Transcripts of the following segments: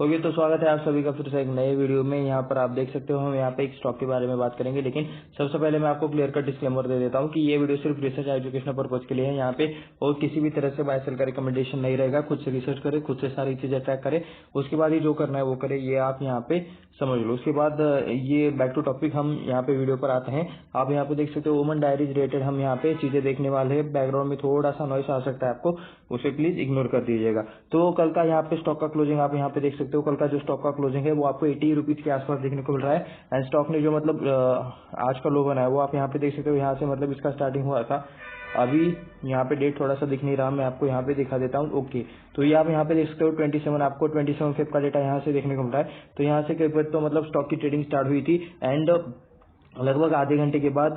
Okay, तो स्वागत है आप सभी का फिर से एक नए वीडियो में। यहाँ पर आप देख सकते हो हम यहाँ पे एक स्टॉक के बारे में बात करेंगे, लेकिन सबसे पहले मैं आपको क्लियर कट डिस्क्लेमर दे देता हूँ कि ये वीडियो सिर्फ रिसर्च एजुकेशनल पर्पज के लिए है। यहाँ पे और किसी भी तरह से बाय सेल का रिकमेंडेशन नहीं रहेगा। खुद से रिसर्च करे, खुद से सारी चीजें ट्रैक करे, उसके बाद ही जो करना है वो करे, ये आप यहाँ पे समझ लो। उसके बाद ये बैक टू टॉपिक हम यहाँ पे वीडियो पर आते हैं। आप यहाँ पे देख सकते हो वुमन डायरीज रिलेटेड हम यहाँ पे चीजें देखने वाले हैं। बैकग्राउंड में थोड़ा सा नॉइस आ सकता है आपको, उसे प्लीज इग्नोर कर दीजिएगा। तो कल का यहाँ पे स्टॉक का क्लोजिंग आप यहाँ पे देख सकते हो। कल का जो स्टॉक का क्लोजिंग है वो आपको 80 रुपीज के आसपास देखने को मिल रहा है। एंड स्टॉक ने जो मतलब आज का लो बना है वो आप यहाँ पे देख सकते हो। यहाँ से मतलब इसका स्टार्टिंग हुआ था। अभी यहाँ पे डेट थोड़ा सा दिख नहीं रहा, मैं आपको यहाँ पे दिखा देता हूँ। ओके, तो ये आप यहाँ पे देख सकते हो 27, आपको 27 फेब का डेटा यहाँ से देखने को मिल रहा है। तो यहाँ से कई तो मतलब स्टॉक की ट्रेडिंग स्टार्ट हुई थी एंड लगभग आधे घंटे के बाद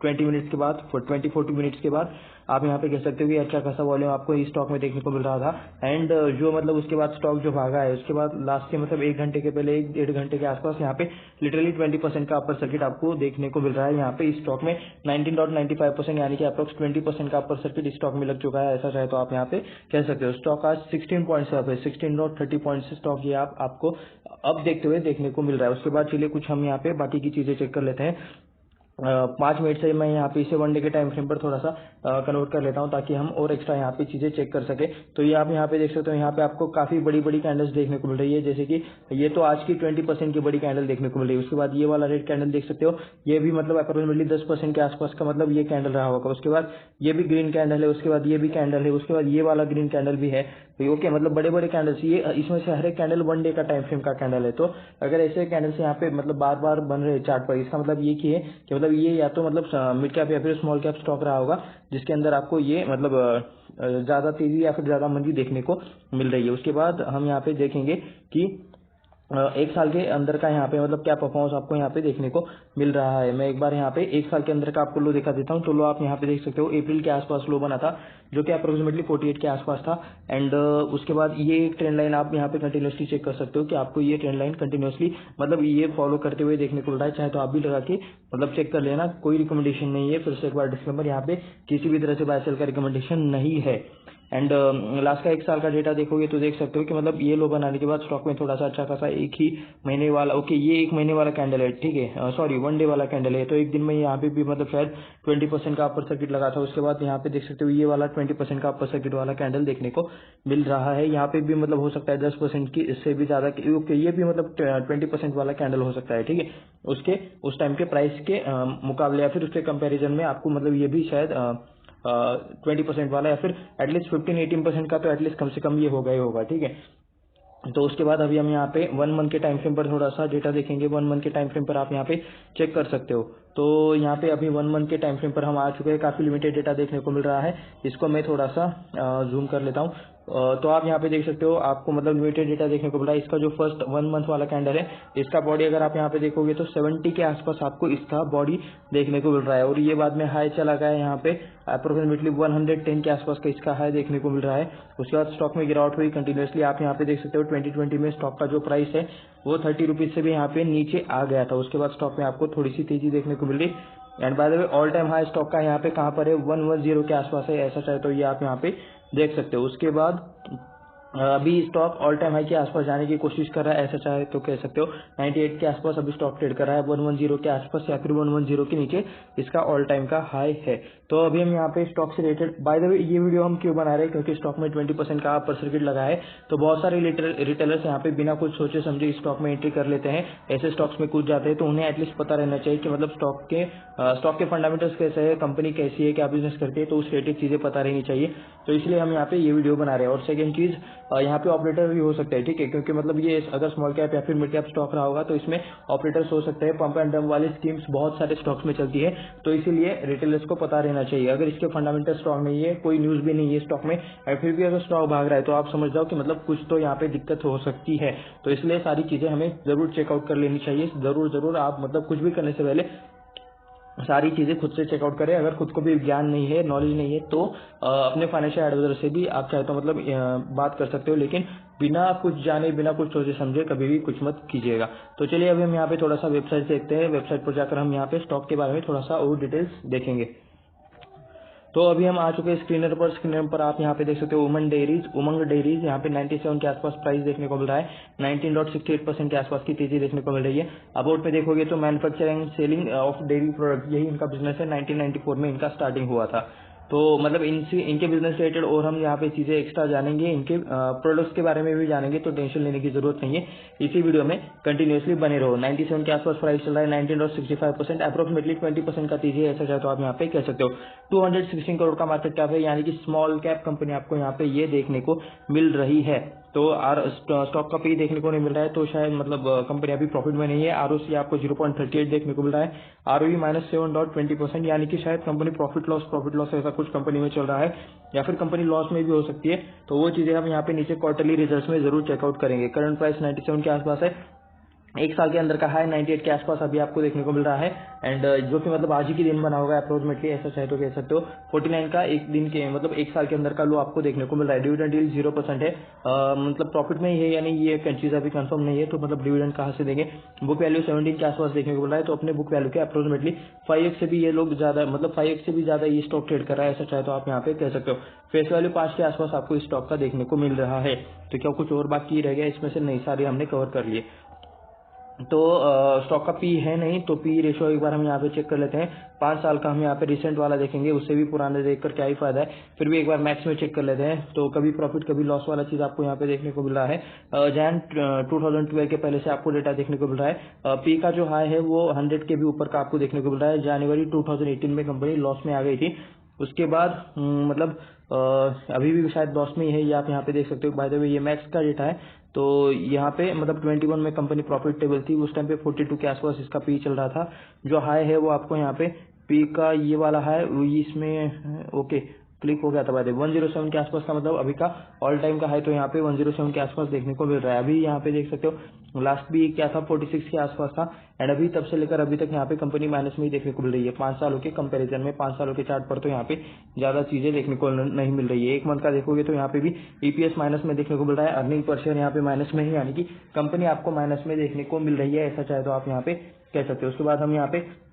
20 मिनट्स के बाद 40 मिनट्स के बाद आप यहाँ पे कह सकते हो कि अच्छा खासा वॉल्यूम आपको इस स्टॉक में देखने को मिल रहा था। एंड जो मतलब उसके बाद स्टॉक जो भागा है उसके बाद लास्ट के मतलब 1 घंटे के पहले 1 घंटे के आसपास यहाँ पे लिटरली 20% का अपर सर्किट आपको देखने को मिल रहा है। यहाँ पे इस स्टॉक में 19.95% यानी कि अप्रोक्स 20% का अपर सर्किट इस स्टॉक में लग चुका है। ऐसा चाहे तो आप यहाँ पे कह सकते हो। स्टॉक आज 16 पॉइंट से है, 16.30 पॉइंट से स्टॉक ये आपको अब देखते हुए देखने को मिल रहा है। उसके बाद चलिए कुछ हम यहाँ पे बाकी की चीजें चेक कर लेते हैं। 5 मिनट से मैं यहाँ पे इसे 1 डे के टाइम फ्रेम पर थोड़ा सा कन्वर्ट कर लेता हूँ ताकि हम और एक्स्ट्रा यहाँ पे चीजें चेक कर सके। तो ये आप यहाँ पे देख सकते हो, यहाँ पे आपको काफी बड़ी बड़ी कैंडल्स देखने को मिल रही है। जैसे कि ये तो आज की 20% की बड़ी कैंडल देखने को मिल रही है। उसके बाद ये वाला रेड कैंडल देख सकते हो, ये भी मतलब अप्रोक्सीमेटली 10% के आसपास का मतलब ये कैंडल रहा होगा। उसके बाद ये भी ग्रीन कैंडल है, उसके बाद ये भी कैंडल है, उसके बाद ये वाला ग्रीन कैंडल भी है। ओके, मतलब बड़े बड़े कैंडल्स, ये इसमें से हर एक कैंडल 1 डे का टाइम फ्रेम का कैंडल है। तो अगर ऐसे कैंडल्स यहाँ पे मतलब बार बार बन रहे चार्ट पर, इसका मतलब ये की है कि मतलब ये या तो मतलब मिड कैप या फिर स्मॉल कैप स्टॉक रहा होगा जिसके अंदर आपको ये मतलब ज्यादा तेजी या फिर ज्यादा मंदी देखने को मिल रही है। उसके बाद हम यहाँ पे देखेंगे कि 1 साल के अंदर का यहाँ पे मतलब क्या परफॉर्मेंस आपको यहाँ पे देखने को मिल रहा है। मैं एक बार यहाँ पे 1 साल के अंदर का आपको लो दिखा देता हूँ। तो लो आप यहाँ पे देख सकते हो अप्रैल के आसपास लो बना था जो कि अप्रोक्सीमेटली 48 के आसपास था। एंड उसके बाद ये एक ट्रेंड लाइन आप यहाँ पे कंटिन्यूसली चेक कर सकते हो कि आपको ये ट्रेंड लाइन कंटिन्यूसली मतलब ये फॉलो करते हुए देखने को मिल रहा है। चाहे तो आप भी लगा के मतलब चेक कर लेना, कोई रिकमेंडेशन नहीं है। फिर से एक बार डिस्क्लेमर, यहाँ पे किसी भी तरह से बाय सेल का रिकमेंडेशन नहीं है। एंड लास्ट का 1 साल का डेटा देखोगे तो देख सकते हो कि मतलब ये लो बनाने के बाद स्टॉक में थोड़ा सा अच्छा खासा 1 ही महीने वाला, ओके ये 1 महीने वाला कैंडल है, ठीक है, सॉरी 1 डे वाला कैंडल है। तो एक दिन में यहाँ पे भी मतलब शायद 20% का अपर सर्किट लगा था। उसके बाद यहाँ पे देख सकते हो ये वाला 20% का अपर सर्किट वाला कैंडल देखने को मिल रहा है। यहाँ पे भी मतलब हो सकता है 10% की, इससे भी ज्यादा, ओके ये भी मतलब 20% वाला कैंडल हो सकता है, ठीक है। उसके उस टाइम के प्राइस के मुकाबले या फिर उसके कंपेरिजन में आपको मतलब ये भी शायद 20% वाला या फिर एटलीस्ट 15-18% का तो एटलीस्ट कम से कम ये होगा ही होगा, ठीक है। तो उसके बाद अभी हम यहाँ पे 1 मंथ के टाइम फ्रेम पर थोड़ा सा डेटा देखेंगे। 1 मंथ के टाइम फ्रेम पर आप यहाँ पे चेक कर सकते हो। तो यहाँ पे अभी 1 मंथ के टाइम फ्रेम पर हम आ चुके हैं। काफी लिमिटेड डेटा देखने को मिल रहा है। इसको मैं थोड़ा सा जूम कर लेता हूँ। तो आप यहाँ पे देख सकते हो, आपको मतलब लिमिटेड डेटा देखने को मिल रहा है। इसका जो फर्स्ट 1 मंथ वाला कैंडल है, इसका बॉडी अगर आप यहाँ पे देखोगे तो 70 के आसपास आपको इसका बॉडी देखने को मिल रहा है। और ये बाद में हाई चला गया है, यहाँ पे अप्रोक्सीमेटली 110 के आसपास का इसका हाई देखने को मिल रहा है। उसके बाद स्टॉक में गिरावट हुई कंटिन्यूसली। आप यहाँ पे देख सकते हो 2020 में स्टॉक का जो प्राइस है वो 30 रुपीज से भी यहाँ पे नीचे आ गया था। उसके बाद स्टॉक में आपको थोड़ी सी तेजी देखने को मिल रही। And by the way all time high stock का यहाँ पे कहाँ पर है, 110 के आसपास है। ऐसा चाहे तो ये आप यहाँ पे देख सकते हो। उसके बाद अभी स्टॉक ऑल टाइम हाई के आसपास जाने की कोशिश कर रहा है। ऐसा चाहे तो कह सकते हो 98 के आसपास अभी स्टॉक ट्रेड कर रहा है। 110 के आसपास या फिर 110 के नीचे इसका ऑल टाइम का हाई है। तो अभी हम यहाँ पे स्टॉक से रिलेटेड, बाय द वे ये वीडियो हम क्यों बना रहे हैं, क्योंकि स्टॉक में 20% का अपर सर्किट लगा है। तो बहुत सारे रिटेलर्स यहाँ पे बिना कुछ सोचे समझे स्टॉक में एंट्री कर लेते हैं। ऐसे स्टॉक्स में कूद जाते हैं। तो उन्हें एटलीस्ट पता रहना चाहिए कि मतलब स्टॉक के फंडामेंटल्स कैसे है, कंपनी कैसी है, क्या बिजनेस करती है, तो उस रिलेटेड चीजें पता रहनी चाहिए। तो इसलिए हम यहाँ पे ये वीडियो बना रहे हैं। और सेकंड चीज, यहाँ पे ऑपरेटर भी हो सकते हैं, ठीक है, क्योंकि मतलब ये अगर स्मॉल कैप या फिर मिड कैप स्टॉक रहा होगा तो इसमें ऑपरेटर्स हो सकते हैं। पंप एंड डंप वाली स्कीम्स बहुत सारे स्टॉक्स में चलती है। तो इसीलिए रिटेलर्स को पता रहना चाहिए। अगर इसके फंडामेंटल स्टॉक नहीं है, कोई न्यूज भी नहीं है स्टॉक में, और फिर भी अगर स्टॉक भाग रहा है तो आप समझ जाओ कि मतलब कुछ तो यहाँ पे दिक्कत हो सकती है। तो इसलिए सारी चीजें हमें जरूर चेकआउट कर लेनी चाहिए। जरूर आप मतलब कुछ भी करने से पहले सारी चीजें खुद से चेकआउट करें। अगर खुद को भी ज्ञान नहीं है, नॉलेज नहीं है, तो अपने फाइनेंशियल एडवाइजर से भी आप चाहे तो मतलब बात कर सकते हो। लेकिन बिना कुछ जाने, बिना कुछ सोचे समझे कभी भी कुछ मत कीजिएगा। तो चलिए अभी हम यहाँ पे थोड़ा सा वेबसाइट देखते हैं। वेबसाइट पर जाकर हम यहाँ पे स्टॉक के बारे में थोड़ा सा और डिटेल्स देखेंगे। तो अभी हम आ चुके हैं स्क्रीनर पर आप यहाँ पे देख सकते हो उमंग डेयरीज यहाँ पे 97 के आसपास प्राइस देखने को मिल रहा है। 19.68% के आसपास की तेजी देखने को मिल रही है। अबाउट पे देखोगे तो manufacturing selling of dairy product यही इनका बिजनेस है। 1994 में इनका स्टार्टिंग हुआ था। तो मतलब इनके बिजनेस रिलेटेड और हम यहाँ पे चीजें एक्स्ट्रा जानेंगे, इनके प्रोडक्ट्स के बारे में भी जानेंगे, तो टेंशन लेने की जरूरत नहीं है। इसी वीडियो में कंटिन्यूसली बने रहो। 97 के आसपास प्राइस चल रहा है। 19.65% अप्रोक्सीमेटली 20% का तेजी है, ऐसा चाहे तो आप यहाँ पे कह सकते हो। 216 करोड़ का मार्केट कैप है, यानी कि स्मॉल कैप कंपनी आपको यहाँ पे ये देखने को मिल रही है। तो स्टॉक का पी देखने को नहीं मिल रहा है, तो शायद मतलब कंपनी अभी प्रॉफिट में नहीं है। आरओसी आपको 0.38 देखने को मिल रहा है। आरओई -7.20%, यानी कि शायद कंपनी प्रॉफिट लॉस ऐसा कुछ कंपनी में चल रहा है, या फिर कंपनी लॉस में भी हो सकती है। तो वो चीजें हम यहाँ पे नीचे क्वार्टरली रिजल्ट्स में जरूर चेकआउट करेंगे। करंट प्राइस 97 के आसपास है। एक साल के अंदर का हाई 98 के आसपास अभी आपको देखने को मिल रहा है। एंड जो कि मतलब आज ही के दिन बना होगा अप्रोक्सीमेटली, ऐसा चाहे तो कह सकते हो। 49 का एक दिन के मतलब एक साल के अंदर का लो आपको देखने को मिल रहा है। डिविडेंड यील्ड 0% है, मतलब प्रॉफिट में ही है, यानी ये चीज अभी कंफर्म नहीं है। तो मतलब डिविडेंड कहाँ से देंगे। बुक वैल्यू 17 के आसपास देखने को मिल रहा है। तो अपने बुक वैल्यू के अप्रोक्सीमेटली 5x से भी ये लोग ज्यादा, मतलब 5x से भी ज्यादा ये स्टॉक ट्रेड कर रहा है, ऐसा चाहे तो आप यहाँ पे कह सकते हो। फेस वैल्यू 5 के आसपास आपको इस स्टॉक का देखने को मिल रहा है। तो क्या कुछ और बाकी रह गया इसमें से? नहीं, सारे हमने कवर कर लिए। तो स्टॉक का पी है नहीं, तो पी रेशो एक बार हम यहाँ पे चेक कर लेते हैं। 5 साल का हम यहाँ पे रिसेंट वाला देखेंगे, उससे भी पुराने देखकर क्या ही फायदा है। फिर भी एक बार मैक्स में चेक कर लेते हैं। तो कभी प्रॉफिट कभी लॉस वाला चीज आपको यहाँ पे देखने को मिल रहा है। जैन 2012 के पहले से आपको डेटा देखने को मिल रहा है। पी का जो हाई है वो 100 के भी ऊपर का आपको देखने को मिल रहा है। जनवरी 2018 में कंपनी लॉस में आ गई थी। उसके बाद मतलब अभी भी शायद लॉस में ही है, ये आप यहाँ पे देख सकते हो। बाय द वे ये मैक्स का डेटा है। तो यहाँ पे मतलब 21 में कंपनी प्रॉफिटेबल थी, उस टाइम पे 42 के आसपास इसका पी चल रहा था। जो हाई है वो आपको यहाँ पे पी का ये वाला है, इसमें ओके क्लिक हो गया था। बाय द वे 107 के आसपास का मतलब अभी का ऑल टाइम का है, तो यहाँ पे 107 के आसपास देखने को मिल रहा है। अभी यहाँ पे देख सकते हो लास्ट भी क्या था, 46 के आसपास था। एंड अभी तब से लेकर अभी तक यहाँ पे कंपनी माइनस में ही देखने को मिल रही है। 5 सालों के कंपैरिजन में 5 सालों के चार्ट पर तो यहाँ पे ज्यादा चीजें देखने को नहीं मिल रही है। एक मंथ का देखोगे तो यहाँ पे भी ईपीएस माइनस में देखने को मिल रहा है। अर्निंग पर शेयर यहाँ पे माइनस में ही, यानी कि कंपनी आपको माइनस में देखने को मिल रही है, ऐसा चाहे तो आप यहाँ पे कह सकते हो। उसके बाद हम यहाँ पे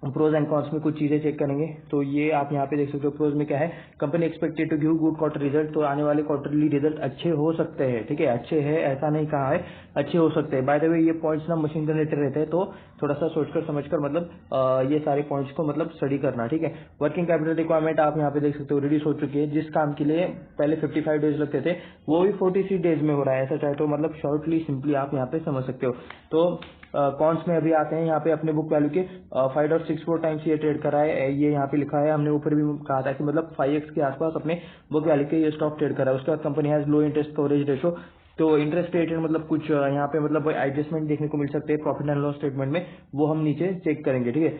प्रोज एंड कॉन्स में कुछ चीजें चेक करेंगे। तो ये आप यहाँ पे देख सकते हो। प्रोज में क्या है, company expected to give good quarter result. तो आने वाले क्वार्टरली रिजल्ट अच्छे हो सकते हैं, ठीक है, अच्छे है ऐसा नहीं कहा है, अच्छे हो सकते हैं। बाय द वे ये पॉइंट्स ना मशीन जनरेटर रहते हैं, तो थोड़ा सा सोचकर समझकर मतलब ये सारे पॉइंट्स को मतलब स्टडी करना, ठीक है। वर्किंग कैपिटल रिक्वायरमेंट आप यहाँ पे देख सकते हो रिड्यूस हो चुकी है। जिस काम के लिए पहले 55 डेज लगते थे वो भी 43 डेज में हो रहा है, ऐसा चाहे तो मतलब शॉर्टली सिंपली आप यहाँ पे समझ सकते हो। तो कॉन्स में अभी आते हैं। यहाँ पे अपने बुक वैल्यू के 5.64 टाइम्स ये ट्रेड करा है, ये यहाँ पे लिखा है। हमने ऊपर भी कहा था कि मतलब 5x के आसपास अपने बुक वैल्यू के ये स्टॉक ट्रेड करा है। उसके बाद company has low interest coverage ratio. तो इंटरेस्ट रेट मतलब कुछ यहाँ पे मतलब एडजस्टमेंट देखने को मिल सकते हैं प्रॉफिट एंड लॉस स्टेटमेंट में, वो हम नीचे चेक करेंगे, ठीक है।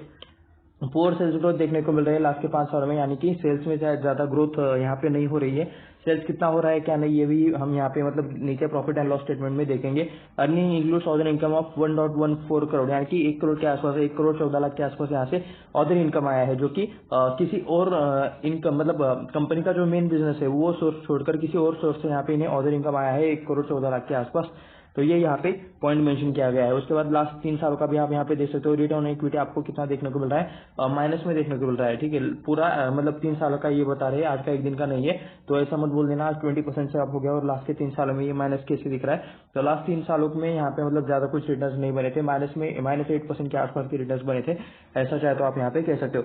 पुअर सेल्स ग्रोथ देखने को मिल रही है लास्ट के 5 सालों में, यानी कि सेल्स में ज्यादा ग्रोथ यहाँ पे नहीं हो रही है। सेल्स कितना हो रहा है क्या नहीं, ये भी हम यहाँ पे मतलब नीचे प्रॉफिट एंड लॉस स्टेटमेंट में देखेंगे। Earning includes other income of 1.14 crore, यानी कि 1 करोड़ के आसपास, 1 करोड़ 14 लाख के आसपास यहाँ से अदर इनकम आया है, जो कि किसी और इनकम मतलब कंपनी का जो मेन बिजनेस है वो सोर्स छोड़कर किसी और सोर्स से यहाँ पे इन्हें अदर इनकम आया है 1 करोड़ 14 लाख के आसपास। तो ये यहाँ पे पॉइंट मेंशन किया गया है। उसके बाद लास्ट 3 साल का भी आप यहाँ पे देख सकते हो। रिटर्न ऑन इक्विटी आपको कितना देखने को मिल रहा है, माइनस में देखने को मिल रहा है, ठीक है। पूरा मतलब 3 सालों का ये बता रहे हैं, आज का एक दिन का नहीं है। तो ऐसा मत बोल देना आज 20% से अप हो गया और लास्ट के 3 सालों में ये माइनस कैसे दिख रहा है। तो लास्ट 3 सालों में यहाँ पे मतलब ज्यादा कुछ रिटर्न नहीं बने थे, -8% के आसपास के रिटर्न बने थे, ऐसा चाहे तो आप यहाँ पे कह सकते हो।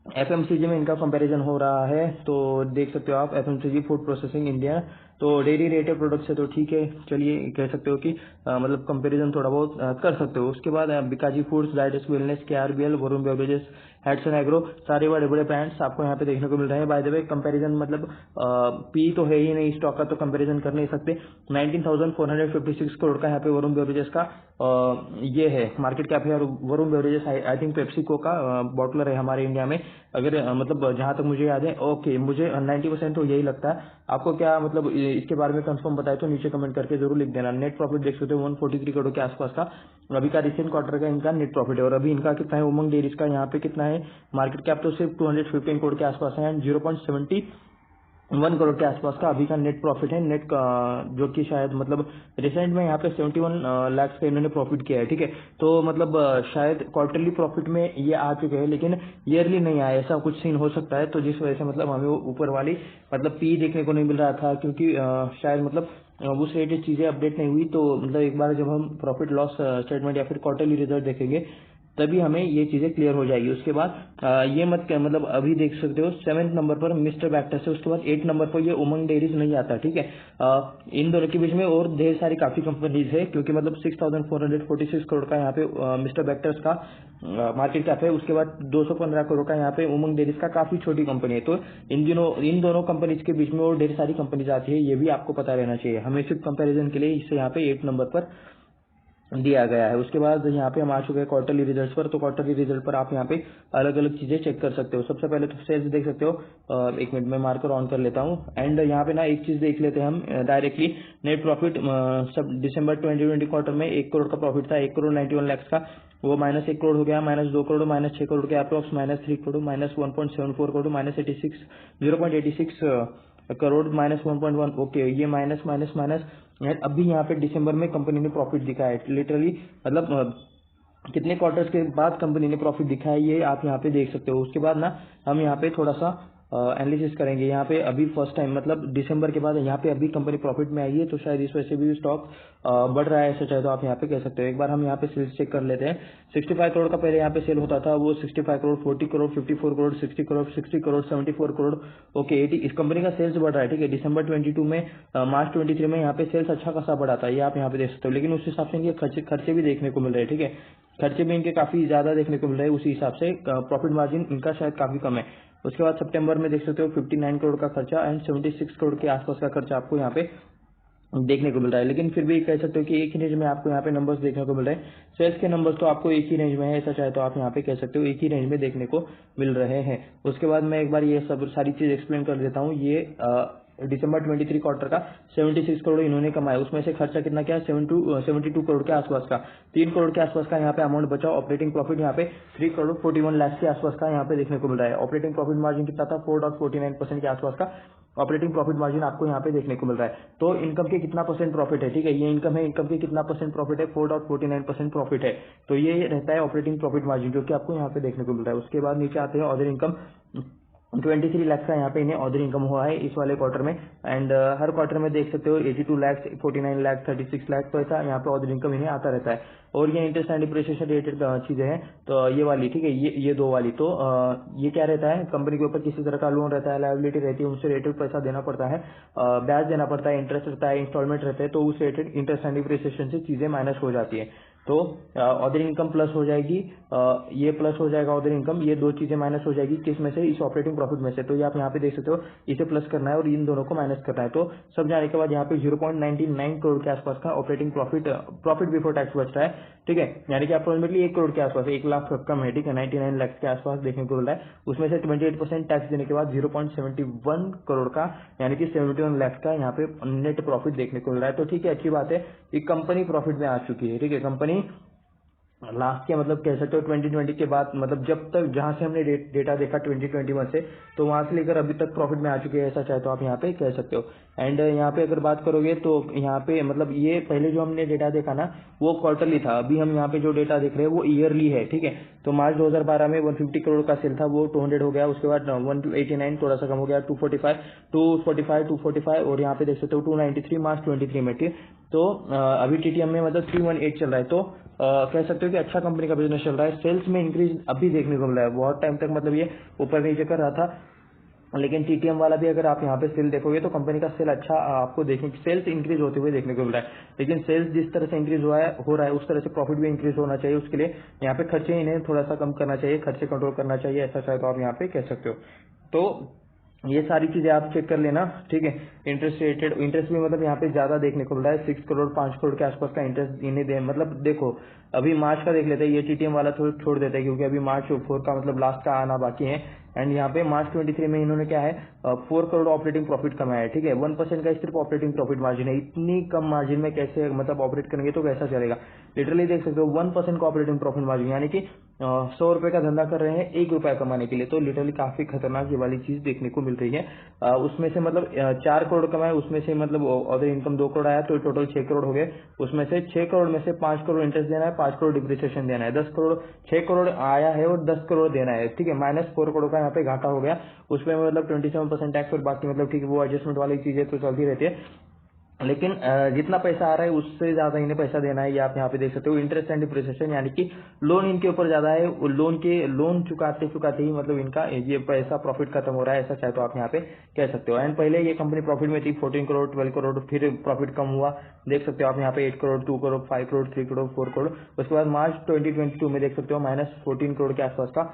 एफएमसीजी में इनका कंपैरिजन हो रहा है, तो देख सकते हो आप एफएमसीजी फूड प्रोसेसिंग इंडिया। तो डेयरी रिलेटेड प्रोडक्ट्स है, तो ठीक है, चलिए कह सकते हो कि मतलब कंपैरिजन थोड़ा बहुत कर सकते हो। उसके बाद बिकाजी फूड्स, डाइडेस wellness, KRBL, Varun beverages, Hatsun agro, सारे बड़े बड़े ब्रांड्स आपको यहाँ पे देखने को मिल रहे हैं। बाय द वे कंपैरिजन मतलब पी तो है ही नहीं स्टॉक का, तो कंपैरिजन कर नहीं सकते। 19,456 करोड़ का यहाँ पे वरुण बेवरेजेस का ये है मार्केट कैप है। और Varun beverages I think PepsiCo का बॉटलर है हमारे इंडिया में, अगर मतलब जहां तक मुझे याद है। ओके, मुझे 90% तो यही लगता है। आपको क्या मतलब इसके बारे में कंफर्म बताए तो नीचे कमेंट करके जरूर लिख देना। नेट प्रॉफिट देख सकते हो 143 करोड़ के आसपास का अभी का रिसेंट क्वार्टर का इनका नेट प्रॉफिट है। और अभी इनका कितना है, उमंग डेयरीज का यहाँ पे कितना है, मार्केट कैप तो सिर्फ 215 करोड़ के आसपास है एंड 0.70 1 करोड़ के आसपास का अभी का नेट प्रॉफिट है, नेट का जो कि शायद मतलब रिसेंट में यहाँ पे 71 लाख का इन्होंने प्रॉफिट किया है। ठीक है, तो मतलब शायद क्वार्टरली प्रॉफिट में ये आ चुके हैं, लेकिन ईयरली नहीं आया, ऐसा कुछ सीन हो सकता है। तो जिस वजह से मतलब हमें वो ऊपर वाली मतलब पी देखने को नहीं मिल रहा था, क्योंकि शायद मतलब उस रिलेटेड चीजें अपडेट नहीं हुई। तो मतलब एक बार जब हम प्रॉफिट लॉस स्टेटमेंट या फिर क्वार्टरली रिजल्ट देखेंगे तभी हमें ये चीजें क्लियर हो जाएगी। उसके बाद ये मत मतलब अभी देख सकते हो 7 नंबर पर मिस्टर बैक्टस है, उसके बाद 8 नंबर पर ये उमंग डेयरीज नहीं आता। ठीक है, इन दोनों के बीच में और ढेर सारी काफी कंपनीज है, क्योंकि मतलब 6446 करोड़ का यहाँ पे मिस्टर बैक्टस का मार्केट कैप है। उसके बाद 215 करोड़ का यहाँ पे उमंग डेयरीज का काफी छोटी कंपनी है। तो इन दोनों कंपनीज के बीच में और ढेर सारी कंपनीज आती है, ये भी आपको पता रहना चाहिए। हमें सिर्फ कंपेरिजन के लिए इसे यहाँ पे 8 नंबर पर दिया गया है। उसके बाद यहाँ पे हम आ चुके हैं क्वार्टरली रिजल्ट्स पर। तो क्वार्टरली रिजल्ट पर आप यहाँ पे अलग अलग चीजें चेक कर सकते हो। सबसे पहले तो सेल्स देख सकते हो। एक मिनट में मार्कर ऑन कर लेता हूँ। एंड यहाँ पे ना एक चीज देख लेते हैं हम डायरेक्टली। नेट प्रॉफिट सब दिसंबर 2020 क्वार्टर में 1 करोड़ का प्रॉफिट था, 1,91,00,000 का। वो -1 करोड़ हो गया, -2 करोड़, -6 करोड़ के अप्रॉक्स, -3 करोड़, -1.74 करोड़, -86 0.86 करोड़, -1.1। ओके, ये माइनस माइनस माइनस। अभी यहाँ पे दिसंबर में कंपनी ने प्रॉफिट दिखाया है, लिटरली मतलब कितने क्वार्टर्स के बाद कंपनी ने प्रॉफिट दिखाया है, ये आप यहाँ पे देख सकते हो। उसके बाद ना हम यहाँ पे थोड़ा सा एनालिसिस करेंगे। यहाँ पे अभी फर्स्ट टाइम मतलब दिसंबर के बाद यहाँ पे अभी कंपनी प्रॉफिट में आई है, तो शायद इस वजह से भी स्टॉक बढ़ रहा है, ऐसा चाहे तो आप यहाँ पे कह सकते हो। एक बार हम यहाँ पे सेल्स चेक कर लेते हैं। 65 करोड़ का पहले यहाँ पे सेल होता था, वो 65 करोड़, 40 करोड़, 54 करोड़, 60 करोड़, 60 करोड़, 74 करोड़। ओके, 80 इस कंपनी का सेल्स बढ़ रहा है। ठीक है, दिसंबर 22 में मार्च 23 में यहाँ पे सेल्स अच्छा खासा बढ़ा था, ये आप यहाँ पे देख सकते हो। लेकिन उस हिसाब से इनके खर्चे भी देखने को मिल रहे हैं। ठीक है, खर्चे भी इनके काफी ज्यादा देखने को मिल रहे हैं, उसी हिसाब से प्रॉफिट मार्जिन इनका शायद काफी कम है। उसके बाद सितंबर में देख सकते हो 59 करोड़ का खर्चा एंड 76 करोड़ के आसपास का खर्चा आपको यहाँ पे देखने को मिल रहा है। लेकिन फिर भी कह सकते हो कि एक ही रेंज में आपको यहाँ पे नंबर्स देखने को मिल रहे हैं। सेल्स के नंबर्स तो आपको एक ही रेंज में है, ऐसा चाहे तो आप यहाँ पे कह सकते हो एक ही रेंज में देखने को मिल रहे हैं। उसके बाद मैं एक बार ये सब सारी चीज एक्सप्लेन कर देता हूँ। ये दिसंबर 23 क्वार्टर का 76 करोड़ इन्होंने कमाया, उसमें से खर्चा कितना क्या है 72 करोड़ के आसपास का, 3 करोड़ के आसपास का यहाँ पे अमाउंट बचा। ऑपरेटिंग प्रॉफिट यहाँ पे 3 करोड़ 41 लाख के आसपास का यहाँ पे देखने को मिल रहा है। ऑपरेटिंग प्रॉफिट मार्जिन कितना था 4.49% के आसपास का ऑपरेटिंग प्रॉफिट मार्जिन आपको यहाँ पे देखने को मिल रहा है। तो इनकम के कितना परसेंट प्रॉफिट है, ठीक है, ये इनकम है, इनकम के कितना परसेंट प्रॉफिट है 4.49% प्रॉफिट है। तो ये रहता है ऑपरेटिंग प्रॉफिट मार्जिन, जो कि आपको यहाँ पे देखने को मिल रहा है। उसके बाद नीचे आते हैं अदर इनकम। 23 लाख का यहाँ पे इन्हें अदर इनकम हुआ है इस वाले क्वार्टर में। एंड हर क्वार्टर में देख सकते हो 82 लाख, 49 लाख, 36 लाख, तो ऐसा यहाँ पे अदर इनकम इन्हें आता रहता है। और ये इंटरेस्ट एंड डिप्रिसिएशन रिलेटेड चीजें हैं, तो ये वाली, ठीक है, ये दो वाली। तो ये क्या रहता है, कंपनी के ऊपर किसी तरह का लोन रहता है, लायबिलिटी रहती है, उनसे रिलेटेड पैसा देना पड़ता है, ब्याज देना पड़ता है, इंटरेस्ट रहता है, इंस्टॉलमेंट रहते हैं, तो उस रिलेटेड इंटरेस्ट एंड डिप्रिसिएशन से चीजें माइनस हो जाती है। तो अदर इनकम प्लस हो जाएगी, ये प्लस हो जाएगा अदर इनकम, ये दो चीजें माइनस हो जाएगी किस में से, इस ऑपरेटिंग प्रॉफिट में से। तो ये आप यहाँ पे देख सकते हो, इसे प्लस करना है और इन दोनों को माइनस करना है। तो सब जाने के बाद यहाँ पे 0.99 करोड़ के आसपास का ऑपरेटिंग प्रॉफिट बिफोर टैक्स बच रहा है। ठीक है, यानी कि अप्रोक्सीमेटली 1 करोड़ के आसपास, 1 लाख कम है। ठीक है, 99 लाख के आसपास देखने को मिल रहा है। उसमें से 28% टैक्स देने के बाद 0.71 करोड़ का, यानी कि 71 लाख का यहाँ पे नेट प्रॉफिट देखने को मिल रहा है। तो ठीक है, अच्छी बात है, एक कंपनी प्रॉफिट में आ चुकी है। ठीक है, कंपनी लास्ट के मतलब कह सकते हो 2020 के बाद, मतलब जब तक जहां से हमने डेटा देखा 2021 से, तो वहां से लेकर अभी तक प्रॉफिट में आ चुके हैं, ऐसा चाहे तो आप यहाँ पे कह सकते हो। एंड यहाँ पे अगर बात करोगे तो यहाँ पे मतलब ये पहले जो हमने डेटा देखा ना वो क्वार्टरली था, अभी हम यहाँ पे जो डेटा देख रहे हैं वो ईयरली है। ठीक है, तो मार्च 2012 में 150 करोड़ का सेल था, वो 200 हो गया। उसके बाद 189 थोड़ा सा कम हो गया, 245 और यहाँ पे देख सकते हो 293 मार्च 23 में। ठीक, तो अभी टीटीएम में मतलब 318 चल रहा है। तो कह सकते हो कि अच्छा कंपनी का बिजनेस चल रहा है। सेल्स में इंक्रीज अभी देखने को मिल रहा है, बहुत टाइम तक मतलब ये ऊपर नीचे कर रहा था, लेकिन टीटीएम वाला भी अगर आप यहाँ पे सेल देखोगे तो कंपनी का सेल अच्छा आपको देखने, सेल्स इंक्रीज होते हुए देखने को मिल रहा है। लेकिन सेल्स जिस तरह से इंक्रीज हो रहा है उस तरह से प्रॉफिट भी इंक्रीज होना चाहिए। उसके लिए यहाँ पे खर्चे इन्हें थोड़ा सा कम करना चाहिए, खर्चे कंट्रोल करना चाहिए, ऐसा चाहे तो आप यहाँ पे कह सकते हो। तो ये सारी चीजें आप चेक कर लेना। ठीक है, इंटरेस्ट रेटेड, इंटरेस्ट भी मतलब यहाँ पे ज्यादा देखने को मिल रहा है, 6 करोड़ 5 करोड़ के आसपास का इंटरेस्ट इन्हें दे। मतलब देखो अभी मार्च का देख लेते हैं, ये टीटीएम वाला छोड़ देते हैं क्योंकि अभी मार्च 4 का मतलब लास्ट का आना बाकी है। एंड यहाँ पे मार्च 23 में इन्होंने क्या है 4 करोड़ ऑपरेटिंग प्रॉफिट कमाया है, ठीक है। 1% का सिर्फ ऑपरेटिंग प्रॉफिट मार्जिन है, इतनी कम मार्जिन में कैसे मतलब ऑपरेट करेंगे तो कैसा चलेगा। लिटरली देख सकते हो 1% का ऑपरेटिंग प्रॉफिट मार्जिन, यानी कि 100 रुपए का धंधा कर रहे हैं 1 रुपया कमाने के लिए, तो लिटरली काफी खतरनाक ये वाली चीज देखने को मिल रही है। उसमें से मतलब 4 करोड़ कमाए, उसमें से मतलब अदर इनकम 2 करोड़ आया, तो टोटल 6 करोड़ हो गए। उसमें से 6 करोड़ में से 5 करोड़ इंटरेस्ट देना है, 5 करोड़ डिप्रिसिएशन देना है, 10 करोड़ 6 करोड़ आया है और 10 करोड़ देना है, ठीक है। -4 करोड़ का यहाँ पे घाटा हो गया, उसमें मतलब 27% टैक्स और बाकी मतलब ठीक है वो एडजस्टमेंट वाली चीजें तो चलती रहती है, लेकिन जितना पैसा आ रहा है उससे ज्यादा इन्हें पैसा देना है। ये आप यहाँ पे देख सकते हो इंटरेस्ट एंड डिप्रिसिएशन, यानी कि लोन इनके ऊपर ज्यादा है, लोन चुकाते चुकाते ही मतलब इनका ये पैसा प्रॉफिट खत्म हो रहा है, ऐसा चाहे तो आप यहाँ पे कह सकते हो। एंड पहले ये कंपनी प्रॉफिट में थी 14 करोड़ 12 करोड़, फिर प्रॉफिट कम हुआ, देख सकते हो आप यहाँ पे 8 करोड़ 2 करोड़ 5 करोड़ 3 करोड़ 4 करोड़। उसके बाद मार्च 2022 में देख सकते हो -14 करोड़ के आसपास का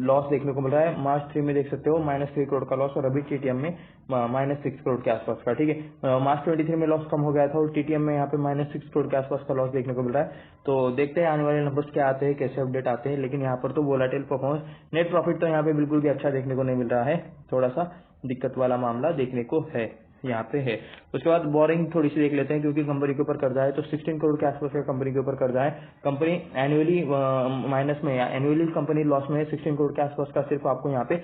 लॉस देखने को मिल रहा है। मार्च 3 में देख सकते हो -3 करोड़ का लॉस, और अभी टीटीएम में -6 करोड़ के आसपास का, ठीक है। मार्च 23 में लॉस कम हो गया था और टीटीएम में यहाँ पे -6 करोड़ के आसपास का लॉस देखने को मिल रहा है। तो देखते हैं आने वाले नंबर्स क्या आते हैं, कैसे अपडेट आते हैं, लेकिन यहाँ पर तो वोलेटाइल परफॉर्मेंस, नेट प्रॉफिट तो यहाँ पे बिल्कुल भी अच्छा देखने को नहीं मिल रहा है, थोड़ा सा दिक्कत वाला मामला देखने को है यहाँ पे है। उसके बाद बोरिंग थोड़ी सी देख लेते हैं, क्योंकि कंपनी के ऊपर कर्जा है, तो 16 करोड़ के आसपास का कंपनी के ऊपर कर्जा है। कंपनी एनुअली माइनस में या एनुअली कंपनी लॉस में है, 16 करोड़ के आसपास का सिर्फ आपको यहाँ पे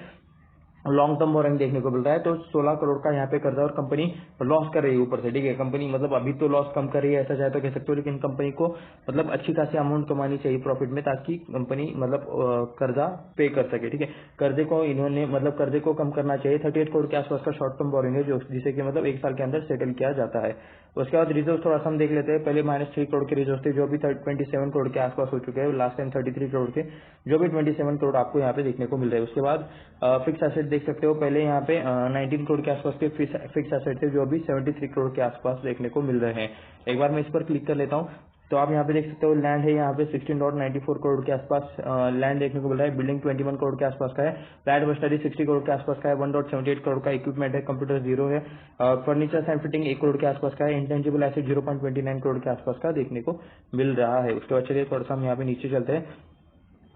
लॉन्ग टर्म बोरिंग देखने को मिल रहा है। तो 16 करोड़ का यहाँ पे कर्जा और कंपनी लॉस कर रही है ऊपर से, ठीक है। कंपनी मतलब अभी तो लॉस कम कर रही है, ऐसा चाहे तो कह सकते हो, लेकिन कंपनी को मतलब अच्छी खासी अमाउंट कमानी चाहिए प्रॉफिट में, ताकि कंपनी मतलब कर्जा पे कर सके, ठीक है। कर्जे को इन्होंने मतलब कर्जे को कम करना चाहिए। 38 करोड़ के आसपास का शॉर्ट टर्म बोरिंग है, जो जिसे कि मतलब 1 साल के अंदर सेटल किया जाता है। उसके बाद रिजर्व थोड़ा सा हम देख लेते हैं। पहले -3 करोड़ के रिजर्व थे, जो भी 27 करोड़ के आसपास हो चुके हैं, लास्ट टाइम 33 करोड़ थे, जो भी 27 करोड़ आपको यहाँ पे देखने को मिल रहे हैं। उसके बाद फिक्स एसेट देख सकते हो, पहले यहाँ पे 19 करोड़ के आसपास के फिक्स एसेट थे, जो अभी 73 करोड़ के आसपास देखने को मिल रहे हैं। एक बार मैं इस पर क्लिक कर लेता हूँ, तो आप यहाँ पे देख सकते हो लैंड है यहाँ पे 16.94 करोड़ के आसपास लैंड देखने को मिल रहा है। बिल्डिंग 21 करोड़ के आसपास का है। प्लांट मशीनरी 60 करोड़ के आसपास का है। 1.78 करोड़ का इक्विपमेंट है। कंप्यूटर 0 है। फर्नीचर एंड फिटिंग 1 करोड़ के आसपास का है। इंटेंजिबल एसेट 0.29 करोड़ के आसपास का देखने को मिल रहा है। उसके बाद चलिए थोड़ा सा हम यहाँ पे नीचे चलते हैं।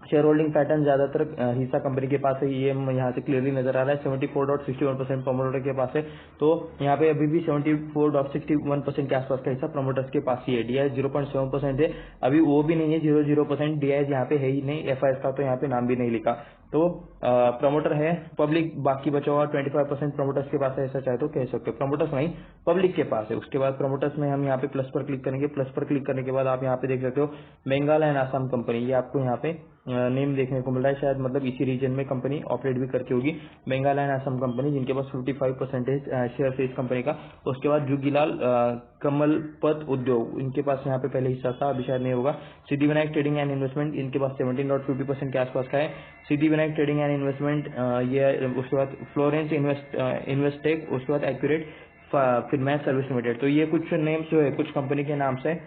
शेयर होल्डिंग पैटर्न ज्यादातर हिस्सा कंपनी के पास है, ये यहाँ से क्लियरली नजर आ रहा है। 74.61% प्रमोटर के पास है, तो यहाँ पे अभी भी 74.61% के आसपास का हिस्सा प्रमोटर्स के पास ही है। डीआईएस 0.7% है, अभी वो भी नहीं है 0.0%। डीआईएस यहाँ पे है ही नहीं, एफआईएस का तो यहाँ पे नाम भी नहीं लिखा। तो प्रमोटर है, पब्लिक बाकी बचा हुआ 25% प्रमोटर्स के पास है, ऐसा चाहे तो कह सकते हो। प्रमोटर्स नहीं, पब्लिक के पास है। उसके बाद प्रमोटर्स में हम यहाँ पे प्लस पर क्लिक करेंगे। प्लस पर क्लिक करने के बाद आप यहाँ पे देख सकते हो मेघालय एंड आसाम कंपनी, ये आपको यहाँ पे नेम देखने को मिल रहा है। शायद मतलब इसी रीजन में कंपनी ऑपरेट भी करती होगी, मेघालय एंड असम कंपनी, जिनके पास 55% शेयर है इस कंपनी का। उसके बाद जुगीलाल कमलपत उद्योग, इनके पास यहाँ पे पहले हिस्सा था, अभी शायद नहीं होगा। सिद्धिविनायक ट्रेडिंग एंड इन्वेस्टमेंट, इनके पास 17.50% के आसपास का है। सिद्धिविनायक ट्रेडिंग एंड इन्वेस्टमेंट ये। उसके बाद फ्लोरेंस इन्वेस्टेक, उसके बाद एक्यूरेट फिनमेंस सर्विस लिमिटेड। तो ये कुछ नेम्स जो है कुछ कंपनी के नाम से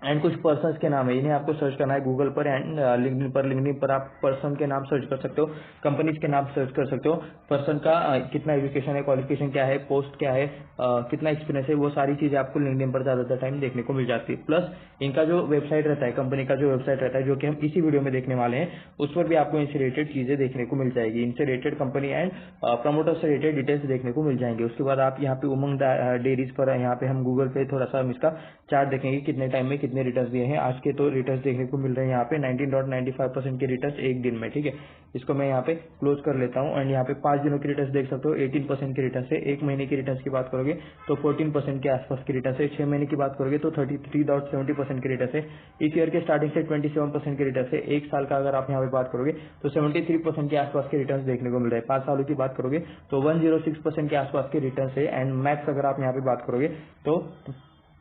एंड कुछ पर्सन्स के नाम है, इन्हें आपको सर्च करना है गूगल पर एंड लिंक्डइन पर। लिंक्डइन पर आप पर्सन के नाम सर्च कर सकते हो, कंपनीज के नाम सर्च कर सकते हो। पर्सन का कितना एजुकेशन है, क्वालिफिकेशन क्या है, पोस्ट क्या है, कितना एक्सपीरियंस है, वो सारी चीजें आपको लिंक्डइन पर ज्यादातर टाइम देखने को मिल जाती है। प्लस इनका जो वेबसाइट रहता है, कंपनी का जो वेबसाइट रहता है, जो कि हम इसी वीडियो में देखने वाले हैं, उस पर भी आपको इनसे रिलेटेड चीजें देखने को मिल जाएगी। इनसे रिलेटेड कंपनी एंड प्रमोटर से रिलेटेड डिटेल्स देखने को मिल जाएंगे। उसके बाद आप यहाँ पे उमंग डेयरीज पर, यहाँ पे हम गूगल पे थोड़ा सा हम इसका चार्ट देखेंगे, कितने टाइम में कितने रिटर्न दिए हैं। आज के तो रिटर्न देखने को मिल रहे हैं यहाँ पे 19.95% के रिटर्न एक दिन में, ठीक है। इसको मैं यहाँ पे क्लोज कर लेता हूँ एंड यहाँ पे 5 दिनों के रिटर्न देख सकते हो 18% के रिटर्न है। 1 महीने के रिटर्न की बात करोगे तो 14% के आसपास के रिटर्न है। 6 महीने की बात करोगे तो 33.70% के रिटर्न है। इस ईयर के स्टार्टिंग से 27% के रिटर्न है। 1 साल का अगर आप यहाँ पे बात करोगे तो 73% के आसपास के रिटर्न देखने को मिल रहे हैं। 5 सालों की बात करोगे तो 106% के आसपास के रिटर्न है। एंड मैक्स अगर आप यहाँ पे बात करोगे तो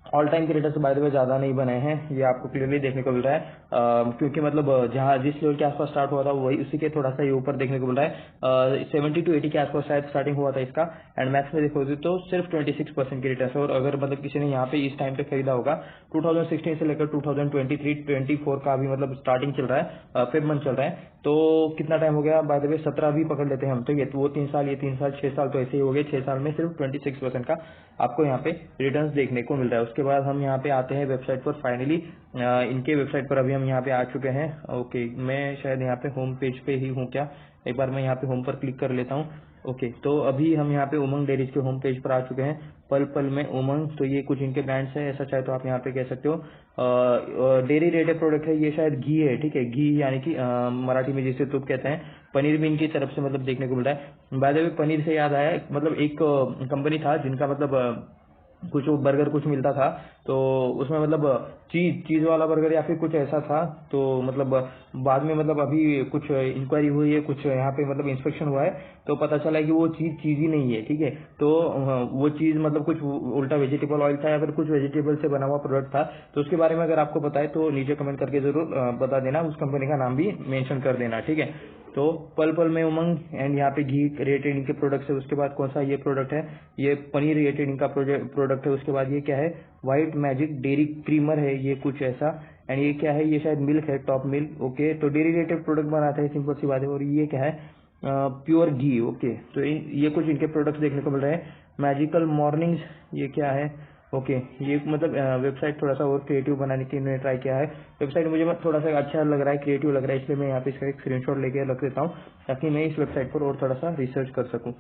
ऑल टाइम के रिटर्न बाय द वे ज्यादा नहीं बने हैं, ये आपको क्लियरली देखने को मिल रहा है। क्योंकि मतलब जहां जिस लेवल के आसपास स्टार्ट हुआ था वही उसी के थोड़ा सा ये ऊपर देखने को मिल रहा है। 70 to 80 के आसपास शायद स्टार्टिंग हुआ था इसका। एंड मैक्स में देखोगे तो सिर्फ 26% के रिटर्न है। और अगर मतलब किसी ने यहाँ पे इस टाइम पे खरीदा होगा 2016 से लेकर 2023-24 का भी मतलब स्टार्टिंग चल रहा है, फेब मंथ चल रहा है, तो कितना टाइम हो गया बाय द वे 17 भी पकड़ लेते हैं हम, तो ये वो 3 साल, ये 3 साल, 6 साल, तो ऐसे ही हो गए। 6 साल में सिर्फ 26% का आपको यहाँ पे रिटर्न्स देखने को मिल रहा है। उसके बाद हम यहाँ पे आते हैं वेबसाइट पर। फाइनली इनके वेबसाइट पर अभी हम यहाँ पे आ चुके हैं। ओके, मैं शायद यहाँ पे होम पेज पे ही हूँ क्या, एक बार मैं यहाँ पे होम पर क्लिक कर लेता हूँ। ओके, तो अभी हम यहाँ पे उमंग डेयरीज के होम पेज पर आ चुके हैं। पल पल में उमंग, तो ये कुछ इनके ब्रांड्स है, ऐसा चाहे तो आप यहाँ पे कह सकते हो। डेयरी रेटेड प्रोडक्ट है, ये शायद घी है, ठीक है, घी यानी कि मराठी में जिसे तुप कहते हैं। पनीर भी इनकी तरफ से मतलब देखने को मिल रहा है। बाय द वे, पनीर से याद आया, मतलब एक कंपनी था जिनका मतलब कुछ वो बर्गर कुछ मिलता था, तो उसमें मतलब चीज वाला बर्गर या फिर कुछ ऐसा था। तो मतलब बाद में मतलब अभी कुछ इंक्वायरी हुई है, कुछ यहाँ पे मतलब इंस्पेक्शन हुआ है, तो पता चला कि वो चीज ही नहीं है, ठीक है। तो वो चीज मतलब कुछ उल्टा वेजिटेबल ऑयल था या फिर कुछ वेजिटेबल से बना हुआ प्रोडक्ट था। तो उसके बारे में अगर आपको पता है तो नीचे कमेंट करके जरूर बता देना, उस कंपनी का नाम भी मेंशन कर देना, ठीक है। तो पल पल में उमंग एंड यहाँ पे घी रेटेड इनके प्रोडक्ट्स है। उसके बाद कौन सा ये प्रोडक्ट है, ये पनीर रेटेड इनका प्रोडक्ट है। उसके बाद ये क्या है, व्हाइट मैजिक डेयरी क्रीमर है, ये कुछ ऐसा। एंड ये क्या है, ये शायद मिल्क है, टॉप मिल्क। ओके, तो डेयरी रेटेड प्रोडक्ट बनाते हैं, सिंपल सी बात है। और ये क्या है, प्योर घी। ओके, तो ये कुछ इनके प्रोडक्ट्स देखने को मिल रहे हैं। मैजिकल मॉर्निंग्स, ये क्या है। ओके, ये मतलब वेबसाइट थोड़ा सा और क्रिएटिव बनाने की इन्होंने ट्राई किया है। वेबसाइट मुझे थोड़ा सा अच्छा लग रहा है, क्रिएटिव लग रहा है, इसलिए मैं यहाँ पे इसका एक स्क्रीनशॉट लेके रख देता हूँ ताकि मैं इस वेबसाइट पर और थोड़ा सा रिसर्च कर सकूँ।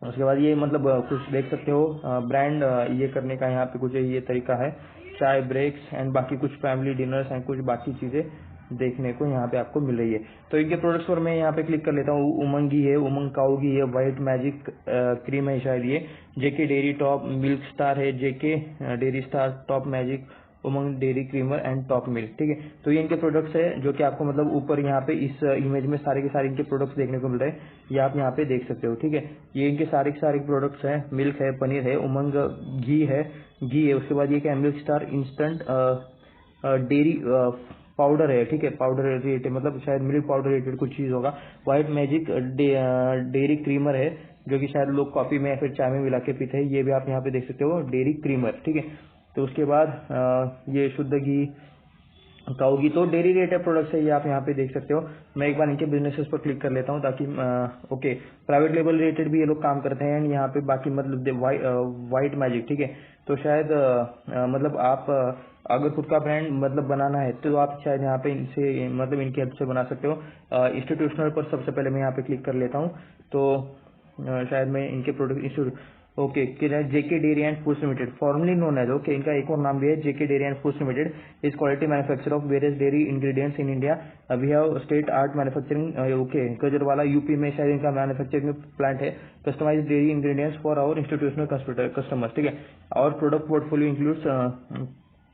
उसके बाद ये मतलब कुछ देख सकते हो ब्रांड ये करने का यहाँ पे कुछ ये तरीका है, चाय ब्रेक्स एंड बाकी कुछ फैमिली डिनर्स एंड कुछ बाकी चीजें देखने को यहाँ पे आपको मिल रही है। तो इनके प्रोडक्ट्स पर मैं यहाँ पे क्लिक कर लेता हूँ। उमंग घी है, उमंग काऊ घी है, व्हाइट मैजिक क्रीम है शायद ये, JK dairy top milk star है, JK dairy star top magic, Umang dairy creamer and top milk, ठीक है। तो ये इनके प्रोडक्ट्स है जो कि आपको मतलब ऊपर यहाँ पे इस इमेज में सारे के सारे इनके प्रोडक्ट्स देखने को मिल रहे हैं, ये आप यहाँ पे देख सकते हो, ठीक है। ये इनके सारे के सारे प्रोडक्ट्स हैं, मिल्क है, पनीर है, उमंग घी है, उसके बाद ये क्या है, milk star instant dairy powder है, ठीक है, पाउडर रिलेटेड मतलब शायद मिल्क पाउडर रिलेटेड कुछ चीज होगा। व्हाइट मैजिक डेयरी क्रीमर है जो कि शायद लोग कॉफी में या फिर चाय में मिला के पीते हैं, ये भी आप यहाँ पे देख सकते हो, डेयरी क्रीमर, ठीक है। तो उसके बाद ये शुद्ध घी काऊ घी, तो डेयरी रेटेड प्रोडक्ट्स है, ये आप यहाँ पे देख सकते हो। मैं एक बार इनके बिजनेसेस पर क्लिक कर लेता हूँ ताकि ओके, प्राइवेट लेबल रेटेड भी ये लोग काम करते हैं। यहाँ पे बाकी मतलब व्हाइट मैजिक, ठीक है। तो शायद मतलब आप अगर खुद का ब्रांड मतलब बनाना है तो आप शायद यहाँ पे इनसे मतलब इनकी हेल्प से बना सकते हो। इंस्टीट्यूशनल पर सबसे पहले मैं यहाँ पे क्लिक कर लेता हूँ, तो शायद मैं इनके product institute okay, JK dairy and foods limited, formerly known as, okay, इनका एक और नाम भी है, JK dairy and foods limited is quality manufacture of various dairy ingredients in India. We have state art manufacturing, okay, Gajraula UP में शायद इनका manufacturing plant है। Customize dairy ingredients for our institutional customers, ठीक है। और product portfolio includes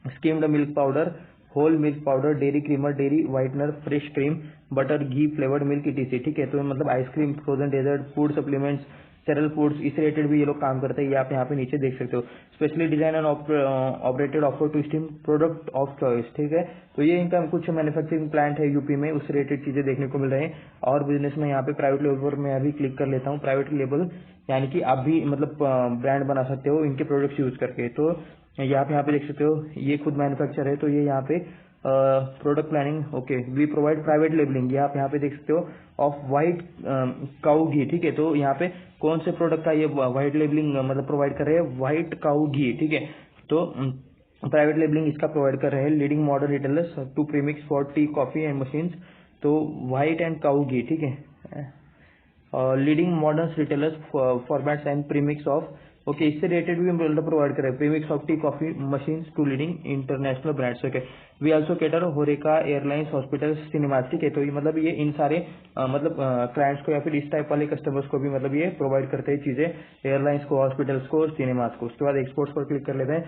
skimmed milk powder, whole milk powder, dairy creamer, dairy whitener, fresh cream, butter, ghee, flavoured milk etc, ठीक है। तो मतलब ice cream, frozen dessert, food supplements, cereal foods, इस related भी ये लोग काम करते हैं, ये आप यहाँ पे नीचे देख सकते हो। Specially design and operated offer to steam product of choice, ठीक है। तो ये इनका कुछ मैन्युफैक्चरिंग प्लांट है यूपी में, उस रिलेटेड चीजें देखने को मिल रहे हैं। और बिजनेस में यहाँ पे प्राइवेट लेबल पर मैं अभी क्लिक कर लेता हूँ। प्राइवेट लेबल यानी कि आप भी मतलब ब्रांड बना सकते हो इनके प्रोडक्ट्स यूज करके। तो ये आप यहाँ पे देख सकते हो, ये खुद मैन्युफैक्चर है, तो ये यहाँ पे product planning, okay, we provide private labelling, ये आप यहाँ पे देख सकते हो, ऑफ व्हाइट काऊ घी, ठीक है। तो यहाँ पे कौन से प्रोडक्ट का ये व्हाइट लेबलिंग मतलब प्रोवाइड कर रहे हैं, व्हाइट काऊ घी, ठीक है। तो प्राइवेट लेबलिंग इसका प्रोवाइड कर रहे हैं। Leading modern retailers to premix for tea coffee and machines, तो व्हाइट एंड काऊ घी, ठीक है। Leading modern retailers formats and premix of, okay, इससे रिलेटेड भी मतलब प्रोवाइड करें, premix of tea coffee machines to leading international brands, okay. We also cater Horeca airlines, hospital, cinemas, ठीक है। तो ये मतलब ये इन सारे मतलब क्लाइंट्स को या फिर इस टाइप वाले कस्टमर्स को भी मतलब ये प्रोवाइड करते हैं चीजें, एयरलाइंस को, हॉस्पिटल्स को, सिनेमास को। उसके बाद एक्सपोर्ट्स पर क्लिक कर लेते हैं,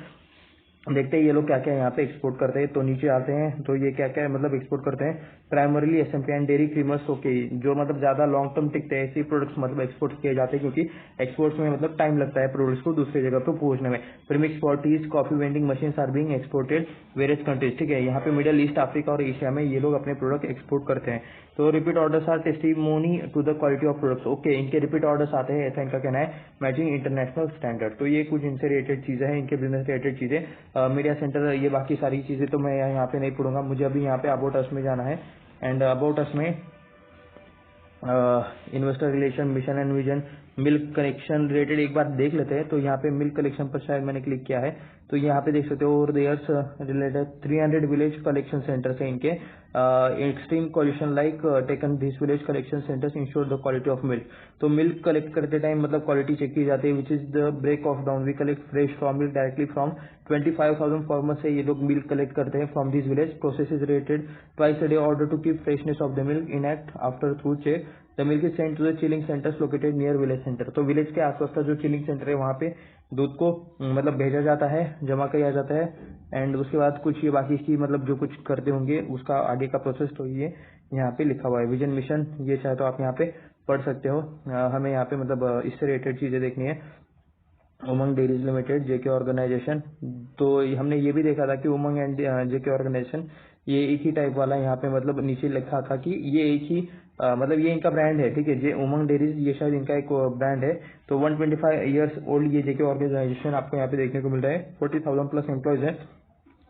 देखते हैं ये लोग क्या क्या यहाँ पे एक्सपोर्ट करते हैं। तो नीचे आते हैं तो ये क्या क्या मतलब एक्सपोर्ट करते हैं, primarily SMP and dairy creamers, okay, जो मतलब ज्यादा लॉन्ग टर्म टिकते हैं ऐसे प्रोडक्ट्स मतलब एक्सपोर्ट किए जाते हैं, क्योंकि एक्सपोर्ट्स में मतलब टाइम लगता है प्रोडक्ट्स को दूसरी जगह पर पहुंचने में। Premix for teas coffee vending machine are being exported various countries, ठीक है। यहाँ पे मिडिल ईस्ट, अफ्रीका और एशिया में ये लोग अपने प्रोडक्ट एक्सपोर्ट करते हैं। तो repeat orders are testimony to the quality of products, okay, इनके रिपीट ऑर्डर्स आते हैं, ऐसा इनका कहना है, मैचिंग इंटरनेशनल स्टैंडर्ड। तो ये कुछ इनसे रिलेटेड चीजें हैं, इनके बिजनेस रिलेटेड चीजें। मीडिया सेंटर, ये बाकी सारी चीजें तो मैं यहाँ पे नहीं पढ़ूंगा, मुझे अभी यहाँ पे अबाउट अस में जाना है। एंड अबाउट अस में investor relation, mission and vision, milk collection related एक बार देख लेते हैं। तो यहाँ पे मिल्क कलेक्शन पर शायद मैंने क्लिक किया है, तो यहाँ पे देख सकते हो over the years related 300 village collection centres है इनके। Extreme coalition like taken this village collection centres ensure the quality of milk. तो मिल्क कलेक्ट करते टाइम मतलब क्वालिटी चेक की जाती है, which is the break of down. We collect fresh from milk directly from 25,000 farmers से ये लोग milk collect करते हैं from this village. Process is rated twice a day order to keep freshness of the milk intact after through check the milk is sent to the chilling centres located near village centre. तो village के आसपास का जो chilling centre है वहाँ पे दूध को मतलब भेजा जाता है, जमा किया जाता है, एंड उसके बाद कुछ ये बाकी की मतलब जो कुछ करते होंगे उसका आगे का प्रोसेस तो ये यहाँ पे लिखा हुआ है। विजन मिशन ये चाहे तो आप यहाँ पे पढ़ सकते हो। हमें यहाँ पे मतलब इससे रिलेटेड चीजें देखनी है। उमंग डेयरीज लिमिटेड जेके ऑर्गेनाइजेशन, तो हमने ये भी देखा था कि उमंग एंड जेके ऑर्गेनाइजेशन ये एक ही टाइप वाला, यहाँ पे मतलब नीचे लिखा था कि ये एक ही मतलब ये इनका ब्रांड है, ठीक है। जे उमंग डेयरीज ये शायद इनका एक ब्रांड है। तो 125 ईयर्स ओल्ड ये जेके ऑर्गेनाइजेशन आपको यहाँ पे देखने को मिल रहा है। 40,000 प्लस एम्प्लॉयज है,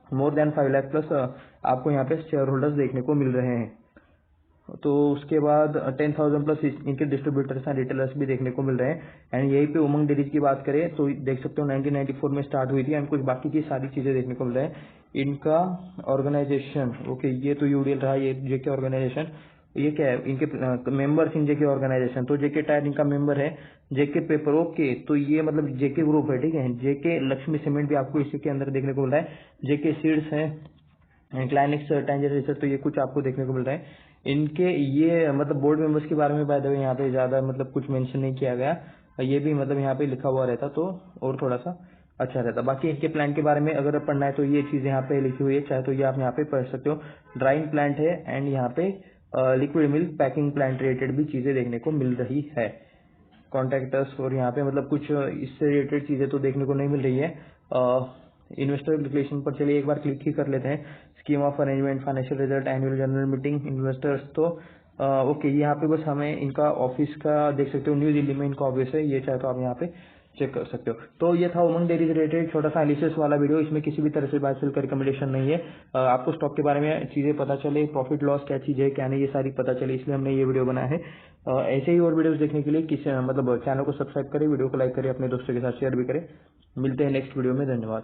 मोर देन 5 लाख प्लस आपको यहाँ पे शेयर होल्डर्स देखने को मिल रहे हैं। तो उसके बाद 10,000 प्लस इनके डिस्ट्रीब्यूटर्स एंड रिटेलर्स भी देखने को मिल रहे हैं। एंड यहीं पे उमंग डेयरीज की बात करें तो देख सकते हो 1994 में स्टार्ट हुई थी, एंड कुछ बाकी की सारी चीजें देखने को मिल रहे हैं। इनका ऑर्गेनाइजेशन ओके, ये तो यूडीएल रहा, ये जेके ऑर्गेनाइजेशन, ये क्या है इनके मेंबर्स इन जेके ऑर्गेनाइजेशन। तो जेके टायर इनका मेंबर है, जेके पेपर ओके, तो ये मतलब जेके ग्रुप है, ठीक है। जेके लक्ष्मी सीमेंट भी आपको इसी के अंदर देखने को मिल रहा है, जेके सीड्स है, क्लाइनिक्स टेंजर रिसर्च, तो ये कुछ आपको देखने को मिल रहा है। इनके ये मतलब बोर्ड मेंबर्स के बारे में बाय द वे यहाँ पे ज्यादा मतलब कुछ मेंशन नहीं किया गया, ये भी मतलब यहाँ पे लिखा हुआ रहता तो और थोड़ा सा अच्छा रहता। बाकी इनके प्लांट के बारे में अगर पढ़ना है तो ये चीजें यहाँ पे लिखी हुई है, चाहे तो ये आप यहाँ पे पढ़ सकते हो। ड्राइंग प्लांट है, एंड यहाँ पे liquid milk packing plant related भी चीजें देखने को मिल रही है। कॉन्ट्रैक्टर्स और यहाँ पे मतलब कुछ इससे रिलेटेड चीजें तो देखने को नहीं मिल रही है। इन्वेस्टर रिलेशन पर चलिए एक बार क्लिक ही कर लेते हैं। Scheme of arrangement, financial result, annual general meeting, investors, तो ओके यहाँ पे बस हमें इनका ऑफिस का देख सकते हो, न्यू दिल्ली में इनका ऑफिस है, ये चाहे तो आप यहाँ पे चेक कर सकते हो। तो ये था उमंग डेयरी रिलेटेड छोटा सा एनालिसिस वाला वीडियो। इसमें किसी भी तरह से बाय सेल का रिकमेंडेशन नहीं है। आपको स्टॉक के बारे में चीजें पता चले, प्रॉफिट लॉस क्या चीज है क्या नहीं, ये सारी पता चले, इसलिए हमने ये वीडियो बनाया है। ऐसे ही और वीडियोस देखने के लिए किसी मतलब चैनल को सब्सक्राइब करें, वीडियो को लाइक करें, अपने दोस्तों के साथ शेयर भी करें। मिलते हैं नेक्स्ट वीडियो में, धन्यवाद।